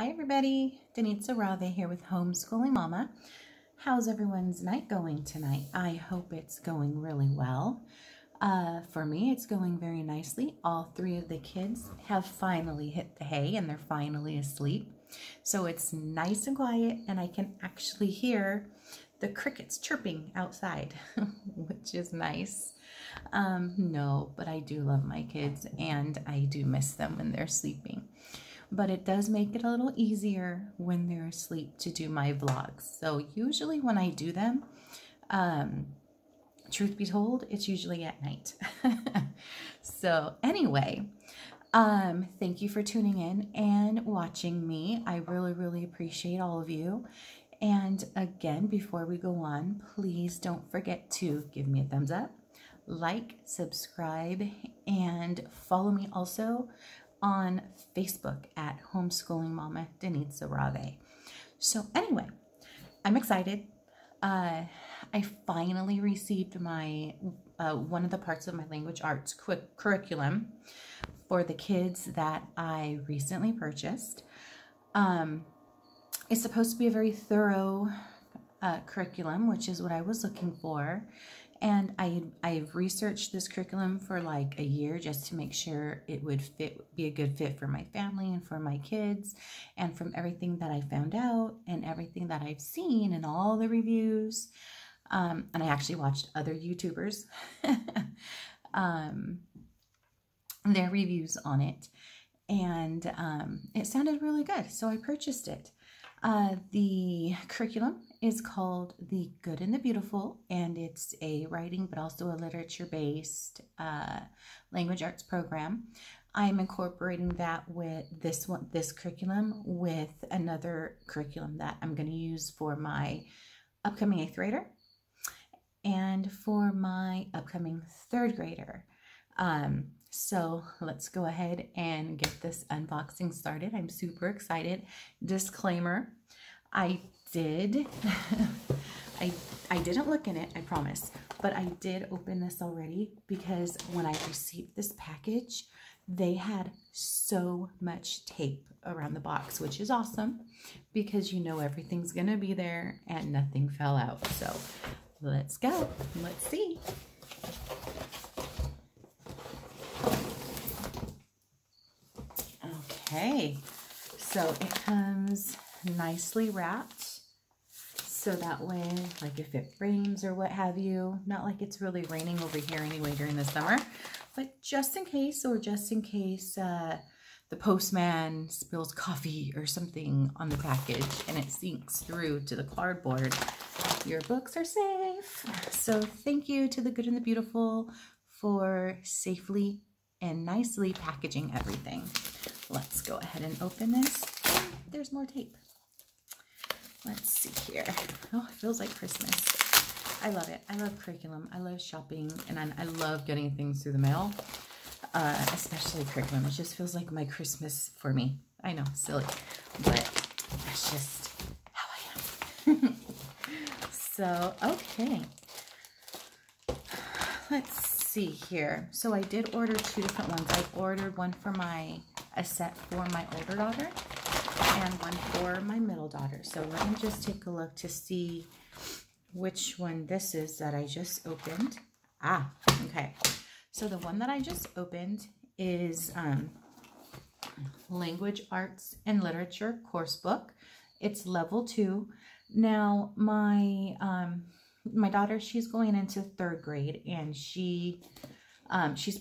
Hi everybody, Denitza Rave here with Homeschooling Mama. How's everyone's night going tonight? I hope it's going really well. For me, it's going very nicely. All three of the kids have finally hit the hay and they're finally asleep. So it's nice and quiet and I can actually hear the crickets chirping outside, which is nice. No, but I do love my kids and I do miss them when they're sleeping. But it does make it a little easier when they're asleep to do my vlogs. So usually when I do them, truth be told, it's usually at night. So anyway, thank you for tuning in and watching me. I really appreciate all of you. And again, before we go on, please don't forget to give me a thumbs up, like, subscribe, and follow me also on Facebook at Homeschooling Mama Denitza Rave. So anyway, I'm excited. I finally received my one of the parts of my language arts curriculum for the kids that I recently purchased. It's supposed to be a very thorough curriculum, which is what I was looking for. And I've researched this curriculum for like a year just to make sure it would be a good fit for my family and for my kids. And from everything that I found out and everything that I've seen and all the reviews, and I actually watched other YouTubers, their reviews on it. And it sounded really good, so I purchased it. The curriculum is called The Good and the Beautiful, and it's a writing but also a literature-based language arts program. I'm incorporating that with this curriculum with another curriculum that I'm going to use for my upcoming 8th grader and for my upcoming 3rd grader. So let's go ahead and get this unboxing started. I'm super excited. Disclaimer, I didn't look in it, I promise, but I did open this already because when I received this package, they had so much tape around the box, which is awesome because you know everything's gonna be there and nothing fell out. So let's go, let's see. Okay, so it comes nicely wrapped, so that way, like if it rains or what have you, not like it's really raining over here anyway during the summer, but just in case, or just in case the postman spills coffee or something on the package and it sinks through to the cardboard, your books are safe. So thank you to the Good and the Beautiful for safely and nicely packaging everything. Let's go ahead and open this. There's more tape. Let's see here. Oh, it feels like Christmas. I love it. I love curriculum. I love shopping, and I love getting things through the mail, especially curriculum. It just feels like my Christmas for me. I know, silly, but that's just how I am. So, okay. Let's see here. So I did order 2 different ones. I ordered one for a set for my older daughter and one for my middle daughter. So let me just take a look to see which one this is that I just opened. Okay. So the one that I just opened is Language Arts and Literature course book. It's level 2. Now my daughter, she's going into 3rd grade and she's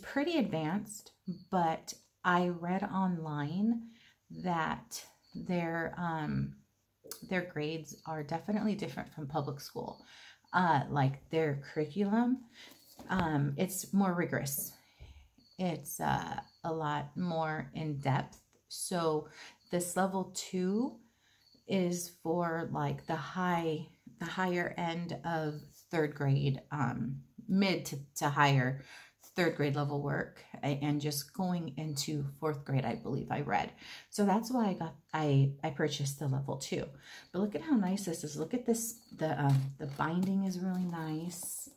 pretty advanced, but I read online that their grades are definitely different from public school. Like their curriculum, it's more rigorous. It's a lot more in depth. So this level 2 is for like the higher end of 3rd grade, mid to higher 3rd grade level work, and just going into 4th grade, I believe I read. So that's why I purchased the level 2. But look at how nice this is. Look at this. The binding is really nice.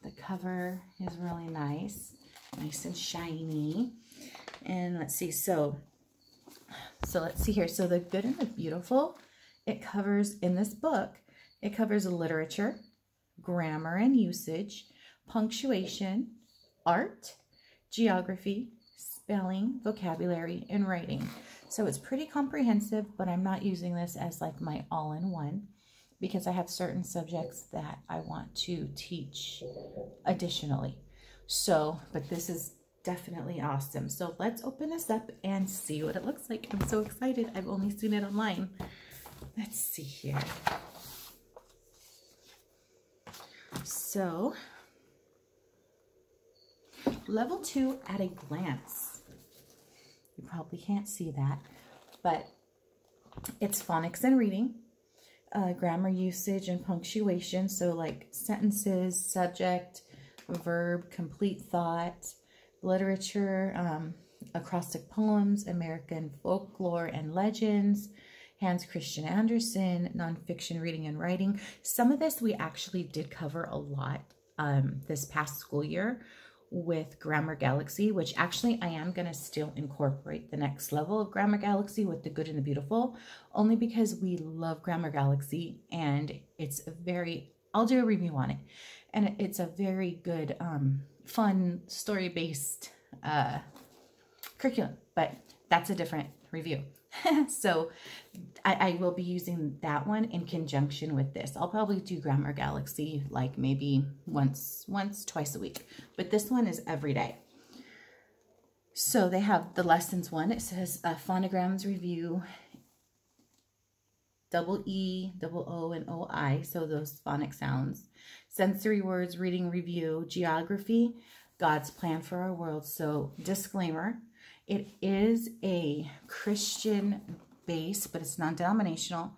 The cover is really nice and shiny. And let's see. So So let's see here. So the Good and the Beautiful, it covers, in this book, it covers literature, grammar and usage, punctuation, art, geography, spelling, vocabulary, and writing. So it's pretty comprehensive, but I'm not using this as like my all-in-one because I have certain subjects that I want to teach additionally. So, but this is definitely awesome. So let's open this up and see what it looks like. I'm so excited. I've only seen it online. Let's see here. So, level 2 at a glance. You probably can't see that, but it's phonics and reading, grammar, usage, and punctuation. So like sentences, subject, verb, complete thought, literature, acrostic poems, American folklore and legends, Hans Christian Andersen, nonfiction reading and writing. Some of this we actually did cover a lot this past school year with Grammar Galaxy, which actually I am going to still incorporate the next level of Grammar Galaxy with the Good and the Beautiful, only because we love Grammar Galaxy and it's a very, I'll do a review on it, and it's a very good, fun, story-based curriculum, but that's a different review. So I will be using that one in conjunction with this. I'll probably do Grammar Galaxy like maybe once, twice a week, but this one is every day. So they have the lessons one. It says phonograms review, double E, double O, and OI. So those phonic sounds. Sensory words, reading review, geography, God's plan for our world. So disclaimer, it is a Christian base, but it's non-denominational,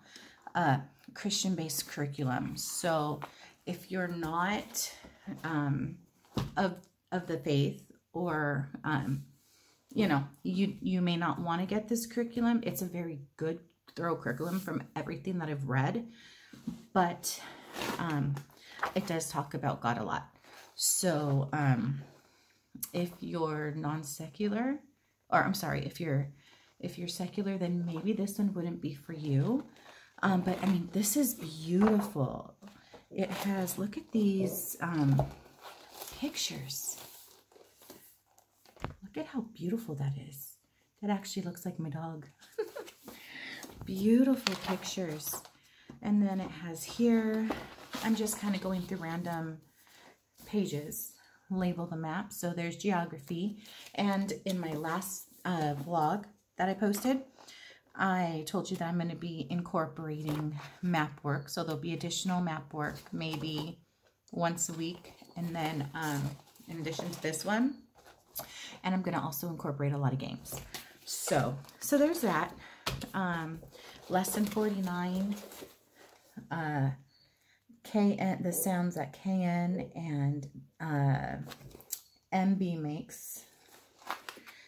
Christian-based curriculum. So if you're not of the faith, or you know, you may not want to get this curriculum. It's a very good, thorough curriculum from everything that I've read, but it does talk about God a lot. So if you're non-secular, or I'm sorry, if you're secular, then maybe this one wouldn't be for you. But I mean, this is beautiful. It has, look at these pictures. Look at how beautiful that is. That actually looks like my dog. Beautiful pictures. And then it has here, I'm just kind of going through random pages. Label the map. So there's geography. And in my last vlog that I posted, I told you that I'm going to be incorporating map work. So there'll be additional map work maybe once a week. And then in addition to this one, and I'm going to also incorporate a lot of games. So there's that. Lesson 49, KN, the sounds that KN and MB makes.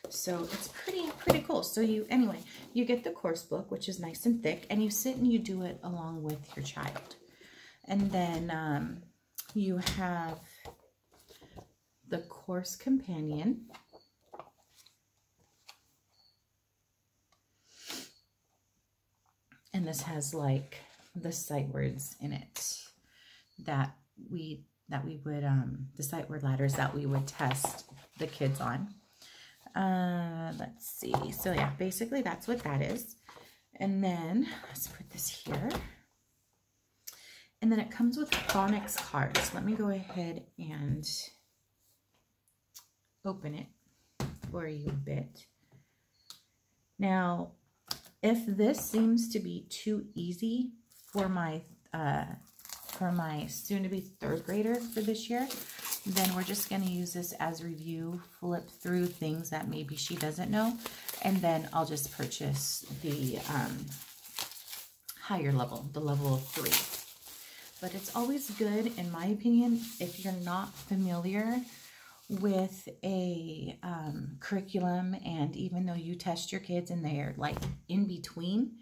So it's pretty cool. So anyway, you get the course book, which is nice and thick, and you sit and you do it along with your child. And then you have the course companion. And this has like the sight words in it that we would, the sight word ladders that we would test the kids on. Let's see. So yeah, basically that's what that is. And then let's put this here. And then it comes with phonics cards. Let me go ahead and open it for you a bit. Now, if this seems to be too easy for my soon-to-be third grader for this year, then we're just going to use this as review, flip through things that maybe she doesn't know, and then I'll just purchase the higher level, the level of 3. But it's always good, in my opinion, if you're not familiar with a curriculum, and even though you test your kids and they're like in between,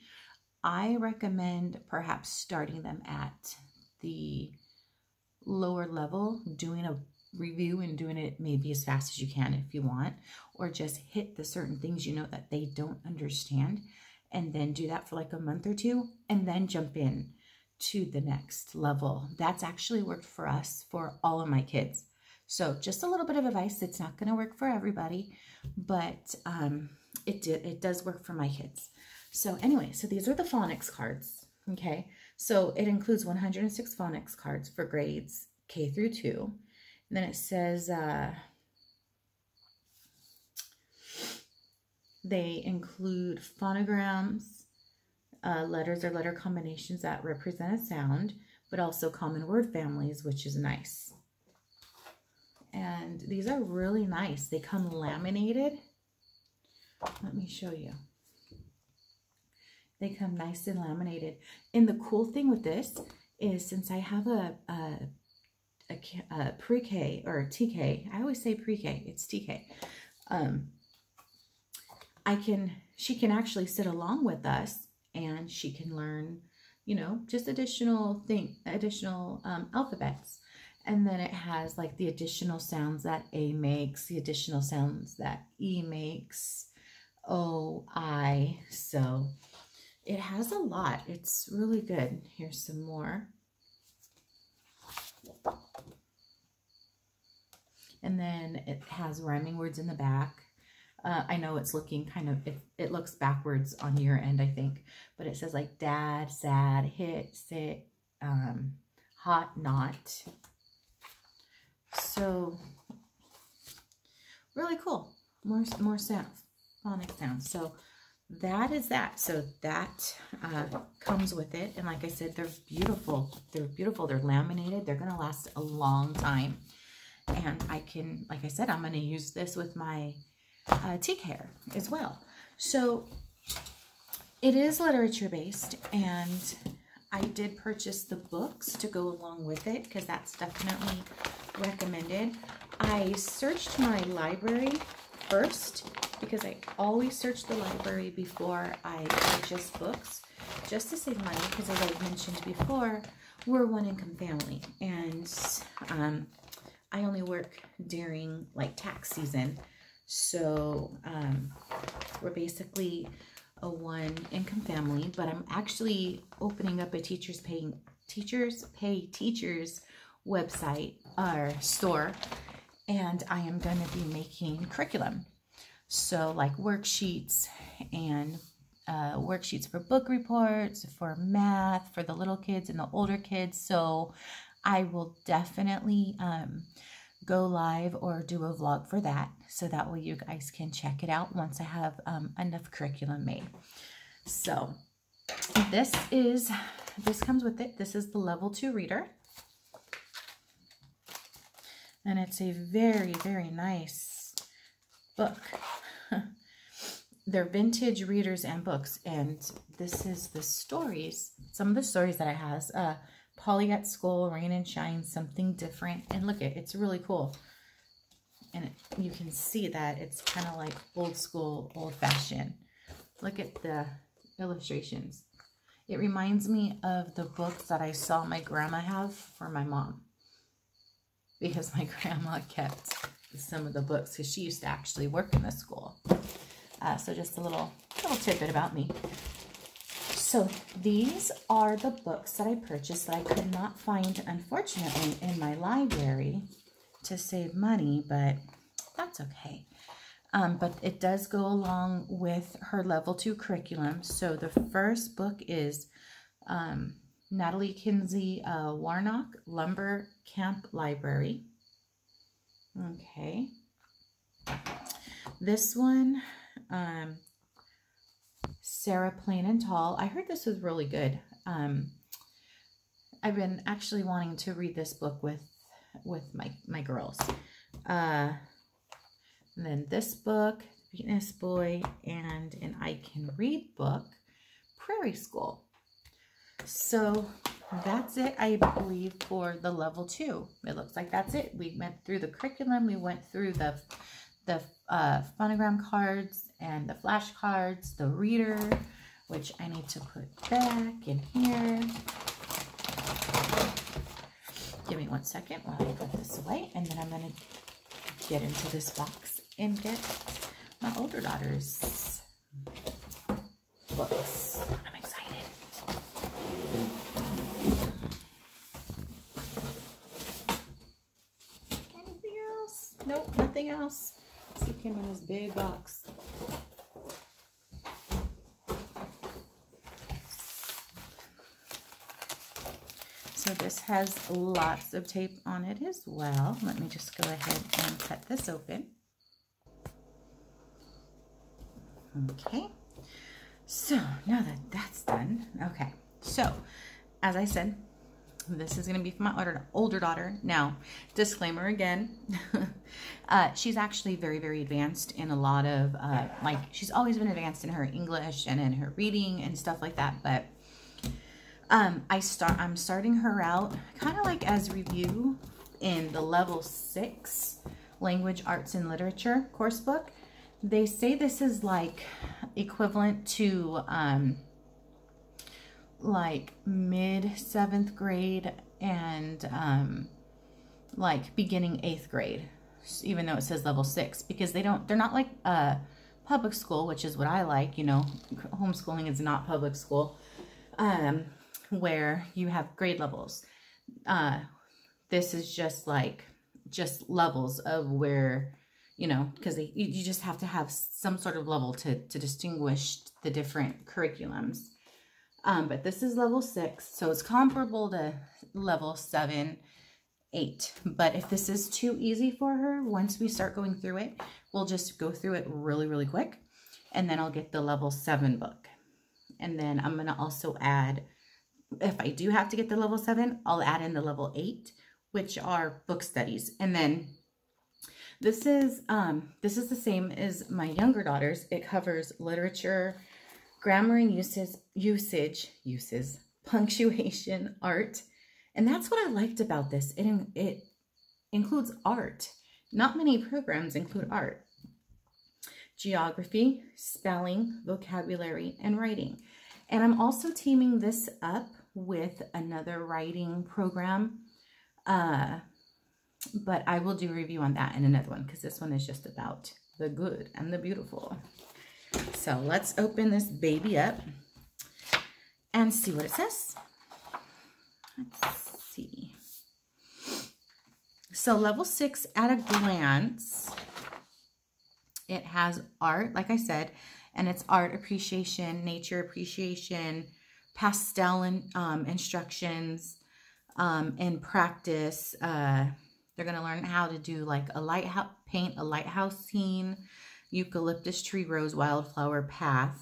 I recommend perhaps starting them at the lower level, doing a review and doing it maybe as fast as you can if you want, or just hit the certain things you know that they don't understand, and then do that for like a month or two, and then jump in to the next level. That's actually worked for us for all of my kids. So just a little bit of advice. It's not going to work for everybody, but it does work for my kids. So anyway, so these are the phonics cards. Okay, so it includes 106 phonics cards for grades K through 2. And then it says they include phonograms, letters or letter combinations that represent a sound, but also common word families, which is nice. And these are really nice. They come laminated. Let me show you. They come nice and laminated. And the cool thing with this is, since I have a pre-K or TK, I always say pre-K, it's TK. She can actually sit along with us, and she can learn, you know, just additional alphabets. And then it has like the additional sounds that A makes, the additional sounds that E makes, O, I. So it has a lot. It's really good. Here's some more. And then it has rhyming words in the back. I know it's looking kind of, it looks backwards on your end, I think. But it says like dad, sad, hit, sit, hot, not. So really cool. More sounds, phonic sounds. So that is that. So that comes with it. And like I said, they're beautiful. They're beautiful. They're laminated. They're going to last a long time. And I can, like I said, I'm going to use this with my TK as well. So it is literature based, and I did purchase the books to go along with it because that's definitely recommended. I searched my library first because I always search the library before I purchase books, just to save money, because as I mentioned before, we're a one-income family, and I only work during like tax season. So we're basically a one-income family, but I'm actually opening up a Teachers Pay Teachers website or store, and I am going to be making curriculum. So like worksheets and worksheets for book reports, for math, for the little kids and the older kids. So I will definitely go live or do a vlog for that, so that way you guys can check it out once I have enough curriculum made. So this comes with it. This is the level 2 reader, and it's a very, very nice book. They're vintage readers and books, and this is the stories, some of the stories that it has. Polly at School, Rain and Shine, Something Different. And look, it's really cool. And you can see that it's kind of like old school, old fashioned. Look at the illustrations. It reminds me of the books that I saw my grandma have for my mom, because my grandma kept some of the books because she used to actually work in the school. So just a little tidbit about me. So these are the books that I purchased that I could not find, unfortunately, in my library to save money, but that's okay. But it does go along with her level 2 curriculum. So the first book is Natalie Kinsey Warnock, Lumber Camp Library. Okay. This one, Sarah Plain and Tall. I heard this was really good. I've been actually wanting to read this book with my girls. And then this book, Venus Boy, and an I Can Read book, Prairie School. So that's it, I believe, for the level 2. It looks like that's it. We went through the curriculum. We went through the phonogram cards and the flashcards, the reader, which I need to put back in here. Give me 1 second while I put this away, and then I'm going to get into this box and get my older daughter's books. I'm excited. Anything else? Nope, nothing else. So it came in this big box. So this has lots of tape on it as well. Let me just go ahead and cut this open. Okay, so now that that's done, okay, so as I said, this is going to be for my older daughter. Now, disclaimer again, she's actually very, very advanced in a lot of, like, she's always been advanced in her English and in her reading and stuff like that, but I'm starting her out kind of like as review in the level 6 language, arts, and literature course book. They say this is like equivalent to like mid 7th grade and like beginning 8th grade, even though it says level 6, because they're not like public school, which is what I like. You know, homeschooling is not public school, where you have grade levels. This is just levels of where, you know, because you just have to have some sort of level to distinguish the different curriculums. But this is level 6, so it's comparable to level 7, 8. But if this is too easy for her, once we start going through it, we'll just go through it really, really quick. And then I'll get the level 7 book. And then I'm going to also add, if I do have to get the level 7, I'll add in the level 8, which are book studies. And then this is the same as my younger daughter's. It covers literature, grammar and uses, punctuation, art. And that's what I liked about this. It includes art. Not many programs include art. Geography, spelling, vocabulary, and writing. And I'm also teaming this up with another writing program. But I will do a review on that in another one, because this one is just about the good and the beautiful. So let's open this baby up and see what it says. Let's see. So level 6 at a glance, it has art, like I said, and it's art appreciation, nature appreciation, pastel instructions, and practice. They're going to learn how to do like paint a lighthouse scene, eucalyptus tree, rose, wildflower path.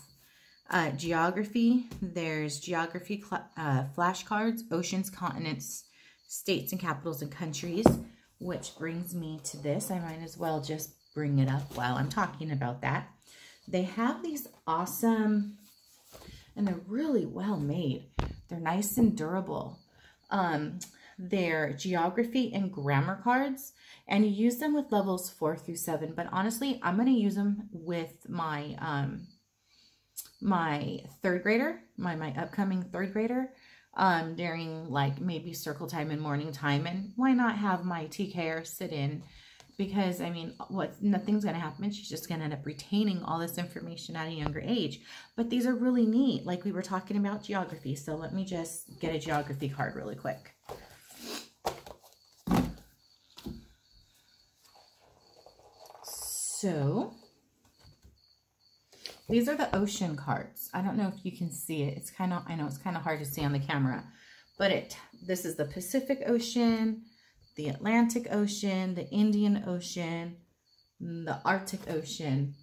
Geography, there's geography flashcards, oceans, continents, states and capitals and countries, which brings me to this. I might as well just bring it up while I'm talking about that. They have these awesome, and they're really well made. They're nice and durable. They're geography and grammar cards, and you use them with levels 4 through 7. But honestly, I'm going to use them with my my third grader, my upcoming third grader, during like maybe circle time and morning time. And why not have my TKer sit in? Because I mean, nothing's going to happen. She's just going to end up retaining all this information at a younger age. But these are really neat. Like we were talking about geography. So let me just get a geography card really quick. So these are the ocean cards. I don't know if you can see it. It's kind of, I know it's kind of hard to see on the camera, but this is the Pacific Ocean, the Atlantic Ocean, the Indian Ocean, the Arctic Ocean,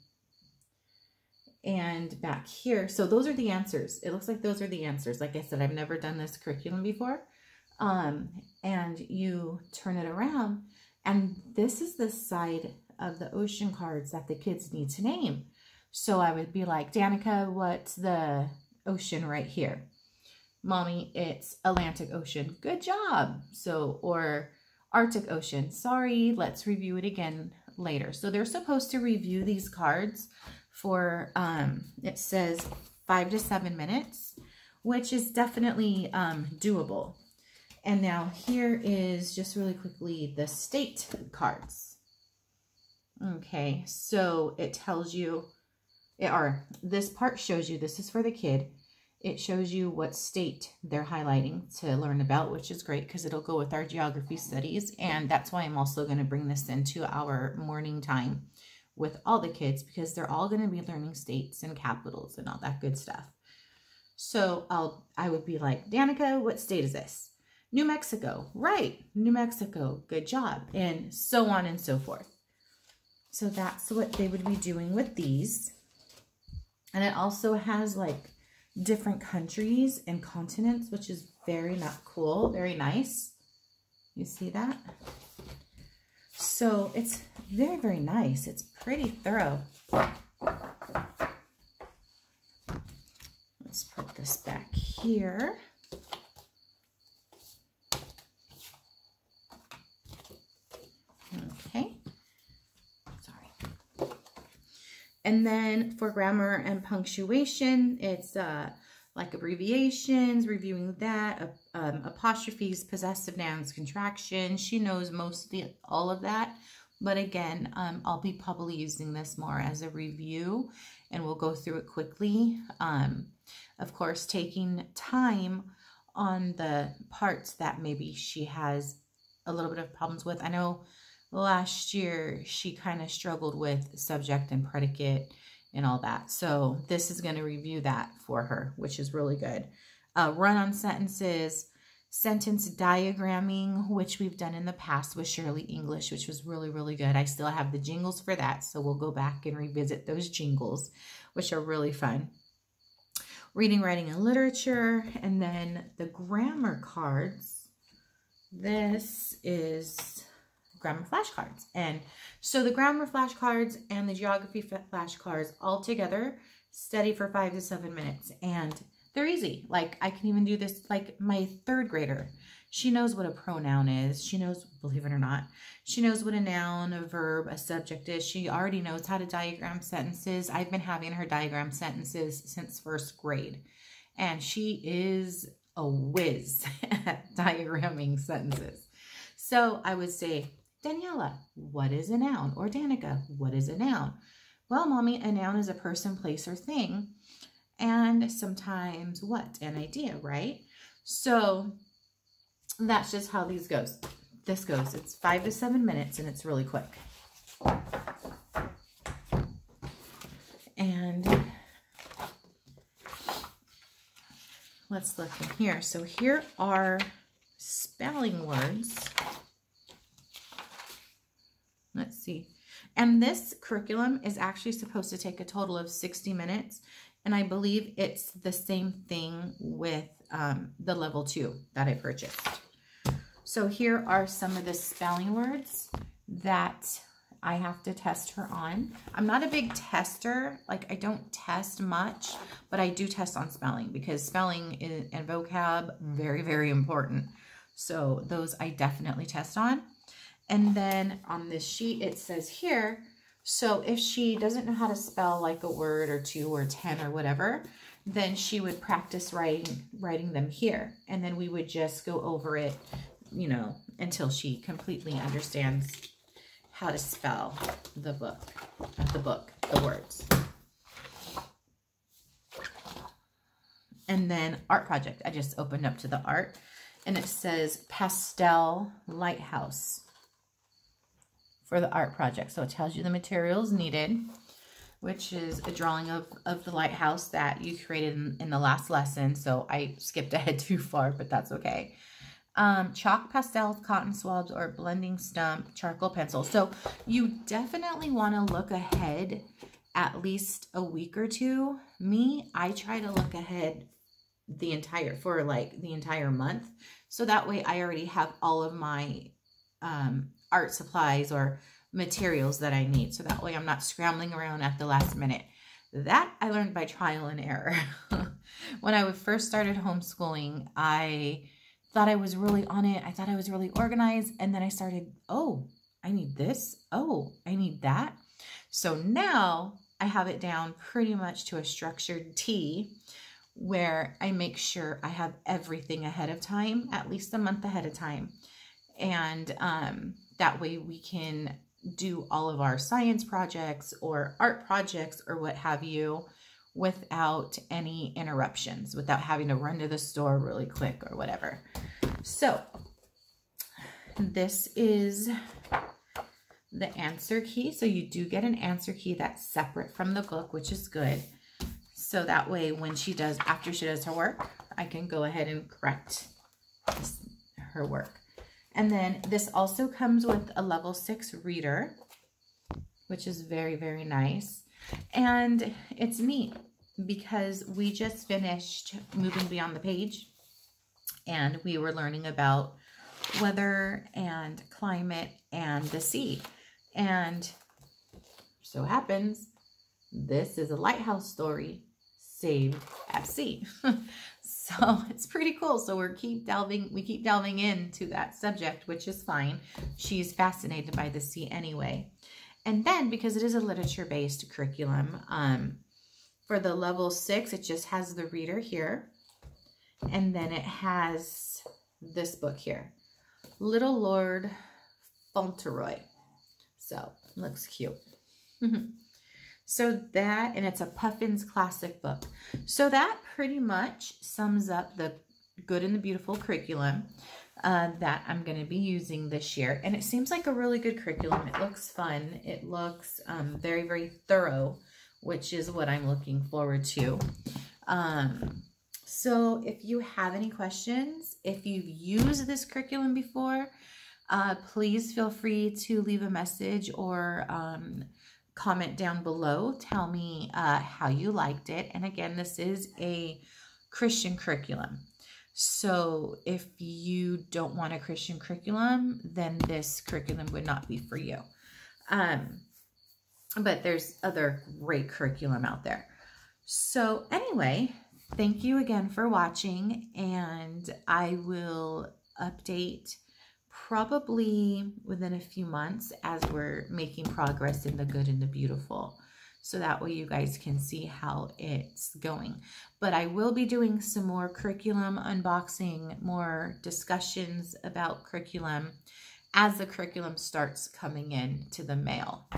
and back here. So those are the answers. It looks like those are the answers. Like I said, I've never done this curriculum before. And you turn it around, and this is the side of the ocean cards that the kids need to name. So I would be like, Danica, what's the ocean right here? Mommy, it's Atlantic Ocean. Good job. So, or Arctic Ocean. Sorry, let's review it again later. So they're supposed to review these cards for, it says 5 to 7 minutes, which is definitely doable. And now here is just really quickly the state cards. Okay, so it tells you or this part shows you, this is for the kid. It shows you what state they're highlighting to learn about, which is great because it'll go with our geography studies. And that's why I'm also going to bring this into our morning time with all the kids, because they're all going to be learning states and capitals and all that good stuff. So I would be like, Danica, what state is this? New Mexico. Right. New Mexico. Good job. And so on and so forth. So that's what they would be doing with these. And it also has like different countries and continents, which is very not cool, very nice. You see that? So it's very, very nice. It's pretty thorough. Let's put this back here. Okay. Sorry. And then for grammar and punctuation, it's like abbreviations, reviewing that, apostrophes, possessive nouns, contractions. She knows mostly all of that. But again, I'll be probably using this more as a review, and we'll go through it quickly. Of course, taking time on the parts that maybe she has a little bit of problems with. I know last year she kind of struggled with subject and predicate and all that. So this is going to review that for her, which is really good. Run-on sentences, sentence diagramming, which we've done in the past with Shirley English, which was really, really good. I still have the jingles for that, so we'll go back and revisit those jingles, which are really fun. Reading, writing, and literature, and then the grammar cards. This is grammar flashcards. And so the grammar flashcards and the geography flashcards all together study for 5 to 7 minutes. And they're easy. Like I can even do this, like my 3rd grader. She knows what a pronoun is. She knows, believe it or not, she knows what a noun, a verb, a subject is. She already knows how to diagram sentences. I've been having her diagram sentences since 1st grade. And she is a whiz at diagramming sentences. So I would say, Daniela, what is a noun? Or Danica, what is a noun? Well, Mommy, a noun is a person, place, or thing. And sometimes what? An idea, right? So that's just how this goes. It's 5 to 7 minutes, and it's really quick. And let's look in here. So here are spelling words. Let's see. And this curriculum is actually supposed to take a total of 60 minutes. And I believe it's the same thing with the level 2 that I purchased. So here are some of the spelling words that I have to test her on. I'm not a big tester. Like I don't test much, but I do test on spelling because spelling and vocab, very, very important. So those I definitely test on. And then on this sheet, it says here, so if she doesn't know how to spell like a word or 2 or 10 or whatever, then she would practice writing them here. And then we would just go over it, you know, until she completely understands how to spell the words. And then art project. I just opened up to the art and it says pastel lighthouse for the art project. So it tells you the materials needed, which is a drawing of the lighthouse that you created in the last lesson. So I skipped ahead too far, but that's okay. Chalk, pastels, cotton swabs, or blending stump, charcoal pencil. So you definitely want to look ahead at least a week or two. Me, I try to look ahead for the entire month. So that way I already have all of my art supplies or materials that I need. So that way I'm not scrambling around at the last minute. That I learned by trial and error. When I first started homeschooling, I thought I was really on it. I thought I was really organized. And then I started, oh, I need this. Oh, I need that. So now I have it down pretty much to a structured T where I make sure I have everything ahead of time, at least a month ahead of time. And that way we can do all of our science projects or art projects or what have you without any interruptions, without having to run to the store really quick or whatever. So this is the answer key. So you do get an answer key that's separate from the book, which is good. So that way when she does, after she does her work, I can go ahead and correct her work. And then this also comes with a level 6 reader, which is very, very nice. And it's neat because we just finished Moving Beyond the Page and we were learning about weather and climate and the sea. And so happens, this is a lighthouse story saved at sea. So it's pretty cool. So we keep delving into that subject, which is fine. She's fascinated by the sea anyway. And then because it is a literature-based curriculum, for the level 6, it just has the reader here. And then it has this book here, Little Lord Fauntleroy. So looks cute. So that, and it's a Puffin's classic book. So that pretty much sums up the Good and the Beautiful curriculum that I'm going to be using this year. And it seems like a really good curriculum. It looks fun. It looks very, very thorough, which is what I'm looking forward to. So if you have any questions, if you've used this curriculum before, please feel free to leave a message or comment down below. Tell me how you liked it. And again, this is a Christian curriculum. So if you don't want a Christian curriculum, then this curriculum would not be for you. But there's other great curriculum out there. So anyway, thank you again for watching, and I will update probably within a few months as we're making progress in the Good and the Beautiful. So that way you guys can see how it's going. But I will be doing some more curriculum unboxing, more discussions about curriculum as the curriculum starts coming in to the mail.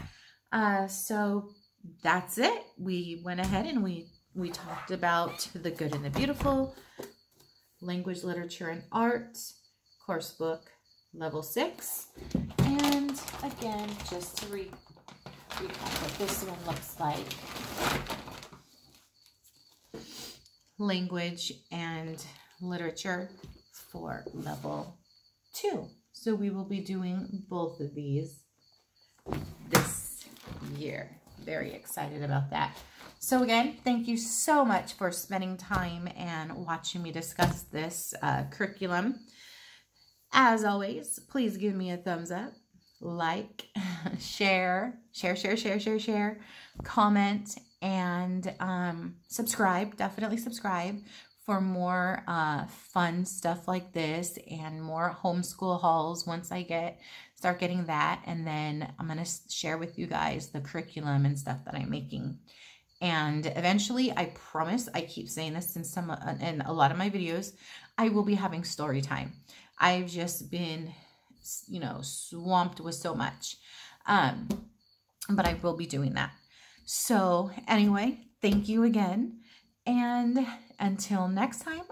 So that's it. We went ahead and we talked about the Good and the Beautiful, language, literature, and art, course book, level 6. And again, just to recap what this one looks like. Language and literature for level 2. So we will be doing both of these this year. Very excited about that. So again, thank you so much for spending time and watching me discuss this curriculum. As always, please give me a thumbs up, like, share, comment, and subscribe. Definitely subscribe for more fun stuff like this and more homeschool hauls once I start getting that. And then I'm going to share with you guys the curriculum and stuff that I'm making. And eventually, I promise, I keep saying this in a lot of my videos, I will be having story time. I've just been, you know, swamped with so much. But I will be doing that. So anyway, thank you again. And until next time,